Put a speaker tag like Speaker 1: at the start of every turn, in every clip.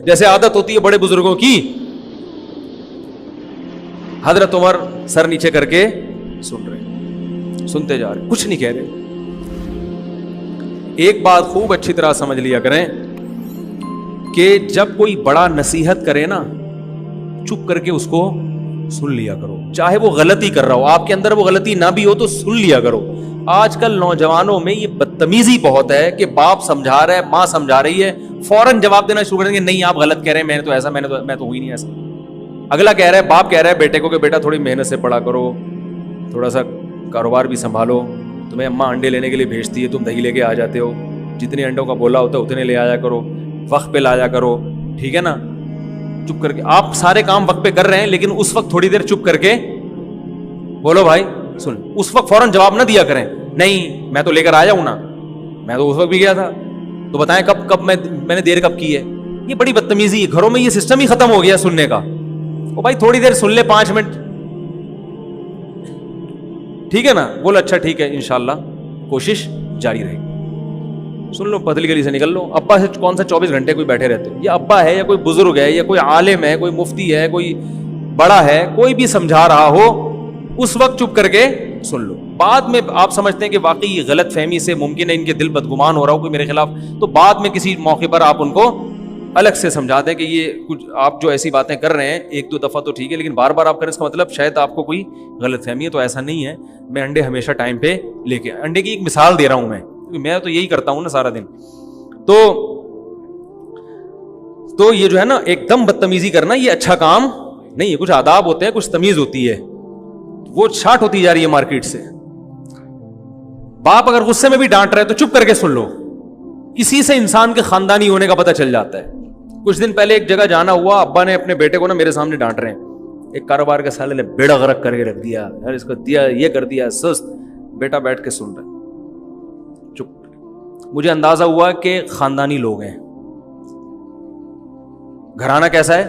Speaker 1: جیسے عادت ہوتی ہے بڑے بزرگوں کی. حضرت عمر سر نیچے کر کے سن رہے, سنتے جا رہے, کچھ نہیں کہہ رہے. ایک بات خوب اچھی طرح سمجھ لیا کریں کہ جب کوئی بڑا نصیحت کرے نا, چپ کر کے اس کو سن لیا کرو, چاہے وہ غلطی کر رہا ہو, آپ کے اندر وہ غلطی نہ بھی ہو تو سن لیا کرو. آج کل نوجوانوں میں یہ بدتمیزی بہت ہے کہ باپ سمجھا رہا ہے, ماں سمجھا رہی ہے, فوراً جواب دینا شروع کر دیں گے, نہیں آپ غلط کہہ رہے ہیں, میں نے تو ایسا, میں تو ہوئی نہیں ایسا. اگلا کہہ رہا ہے, باپ کہہ رہا ہے بیٹے کو کہ بیٹا تھوڑی محنت سے پڑھا کرو, تھوڑا سا کاروبار بھی سنبھالو, تمہیں اماں انڈے لینے کے لیے بھیجتی ہے, تم دہی لے کے آ جاتے ہو, جتنے انڈوں کا بولا ہوتا ہے اتنے لے آیا کرو, وقت پہ لایا کرو, ٹھیک ہے نا. چپ کر کے آپ سارے کام وقت پہ کر رہے ہیں, لیکن اس وقت تھوڑی دیر چپ کر کے بولو بھائی سن. اس وقت فوراً جواب نہ دیا کریں, نہیں میں تو لے کر آیا ہوں نا, میں تو اس وقت بھی گیا تھا, تو بتائیں کب میں نے دیر کب کی ہے. یہ بڑی بدتمیزی ہے, گھروں میں یہ سسٹم ہی ختم ہو گیا سننے کا. او بھائی تھوڑی دیر سن لے, 5 منٹ, ٹھیک ہے نا, بولو اچھا ٹھیک ہے, انشاءاللہ کوشش جاری رہے گی. سن لو, پتلی گلی سے نکل لو. ابا سے کون سا 24 گھنٹے کوئی بیٹھے رہتے ہو, یہ ابا ہے یا کوئی بزرگ ہے یا کوئی عالم ہے, کوئی مفتی ہے, کوئی بڑا ہے, کوئی بھی سمجھا رہا ہو, اس وقت چپ کر کے سن لو. بعد میں آپ سمجھتے ہیں کہ واقعی یہ غلط فہمی سے ممکن ہے ان کے دل بدگمان ہو رہا ہو کوئی میرے خلاف, تو بعد میں کسی موقع پر آپ ان کو الگ سے سمجھا دیں کہ یہ کچھ آپ جو ایسی باتیں کر رہے ہیں 1-2 دفعہ تو ٹھیک ہے, لیکن بار بار آپ کریں اس کا مطلب شاید آپ کو کوئی غلط فہمی ہے. تو ایسا نہیں ہے, میں انڈے ہمیشہ ٹائم پہ لے کے, انڈے کی ایک مثال دے رہا ہوں میں تو یہی کرتا ہوں نا سارا دن. تو یہ جو ہے نا ایک دم بدتمیزی کرنا, یہ اچھا کام نہیں ہے. کچھ آداب ہوتے ہیں, کچھ تمیز ہوتی ہے, وہ شارٹ ہوتی جا رہی ہے مارکیٹ سے. باپ اگر غصے میں بھی ڈانٹ رہے تو چپ کر کے سن لو, اسی سے انسان کے خاندانی ہونے کا پتہ چل جاتا ہے. کچھ دن پہلے ایک جگہ جانا ہوا, ابا نے اپنے بیٹے کو نا میرے سامنے ڈانٹ رہے ہیں, ایک کاروبار کے سالے نے بیڑا غرق کر کے رکھ دیا, اس کو دیا یہ کر دیا, سست. بیٹا بیٹھ کے سن رہا, چپ. مجھے اندازہ ہوا کہ خاندانی لوگ ہیں. گھرانہ کیسا ہے,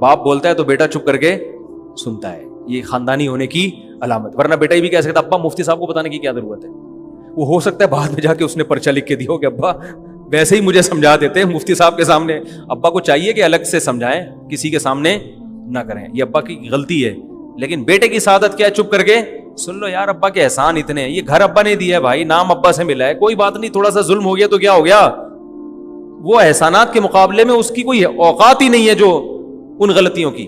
Speaker 1: باپ بولتا ہے تو بیٹا چپ کر کے سنتا ہے, یہ خاندانی ہونے کی علامت. ورنہ بیٹا ہی بھی کہہ سکتا ابا مفتی صاحب کو بتانے کی کیا ضرورت ہے. وہ ہو سکتا ہے بعد میں جا کے اس نے پرچہ لکھ کے دیا کہ ابا ویسے ہی مجھے سمجھا دیتے ہیں مفتی صاحب کے سامنے. ابا کو چاہیے کہ الگ سے سمجھائیں, کسی کے سامنے نہ کریں, یہ ابا کی غلطی ہے. لیکن بیٹے کی سعادت کیا ہے, چپ کر کے سن لو. یار ابا کے احسان اتنے ہیں, یہ گھر ابا نے دیا ہے بھائی, نام ابا سے ملا ہے, کوئی بات نہیں, تھوڑا سا ظلم ہو گیا تو کیا ہو گیا, وہ احسانات کے مقابلے میں اس کی کوئی اوقات ہی نہیں ہے جو ان غلطیوں کی.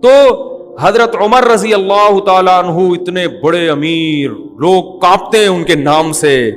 Speaker 1: تو حضرت عمر رضی اللہ تعالیٰ عنہ اتنے بڑے امیر, لوگ کانپتے ہیں ان کے نام سے.